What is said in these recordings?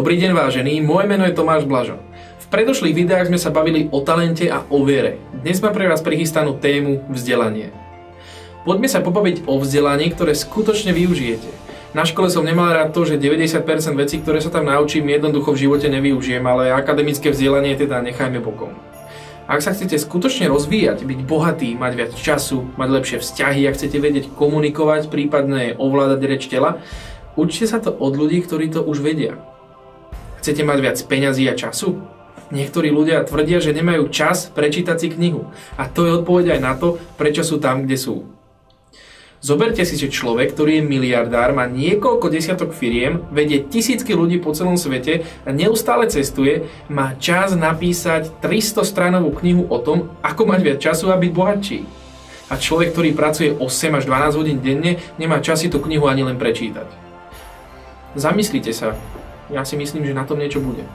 Dobrý deň vážení, moje meno je Tomáš Blažo. V predošlých videách sme sa bavili o talente a o viere. Dnes mám pre vás prichystanú tému vzdelanie. Poďme sa pobaviť o vzdelaní, ktoré skutočne využijete. Na škole som nemal rád to, že 90% vecí, ktoré sa tam naučím, jednoducho v živote nevyužijem, ale akademické vzdelanie teda nechajme bokom. Ak sa chcete skutočne rozvíjať, byť bohatý, mať viac času, mať lepšie vzťahy, ak chcete vedieť komunikovať, prípadne ovládať reč tela, učte sa to od ľudí, ktorí to už vedia. Chcete mať viac peňazí a času? Niektorí ľudia tvrdia, že nemajú čas prečítať si knihu. A to je odpoveď aj na to, prečo sú tam, kde sú. Zoberte si, že človek, ktorý je miliardár, má niekoľko desiatok firiem, vedie tisícky ľudí po celom svete a neustále cestuje, má čas napísať 300-stranovú knihu o tom, ako mať viac času a byť bohatší. A človek, ktorý pracuje 8 až 12 hodín denne, nemá čas si tú knihu ani len prečítať. Zamyslite sa, ja si myslím, že na tom niečo bude.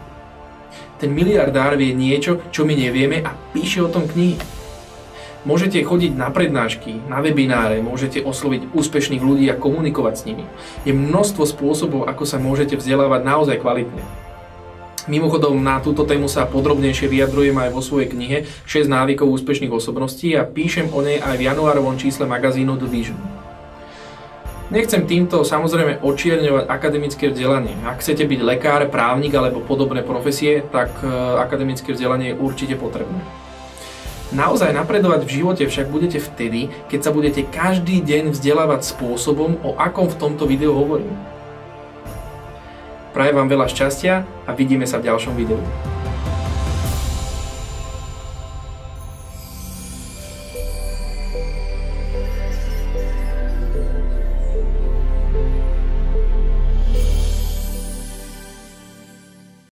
Ten miliardár vie niečo, čo my nevieme a píše o tom knihy. Môžete chodiť na prednášky, na webináre, môžete osloviť úspešných ľudí a komunikovať s nimi. Je množstvo spôsobov, ako sa môžete vzdelávať naozaj kvalitne. Mimochodom, na túto tému sa podrobnejšie vyjadrujem aj vo svojej knihe 6 návykov úspešných osobností a píšem o nej aj v januárovom čísle magazínu The Vision. Nechcem týmto samozrejme očierňovať akademické vzdelanie. Ak chcete byť lekár, právnik alebo podobné profesie, tak akademické vzdelanie je určite potrebné. Naozaj napredovať v živote však budete vtedy, keď sa budete každý deň vzdelávať spôsobom, o akom v tomto videu hovorím. Prajem vám veľa šťastia a vidíme sa v ďalšom videu.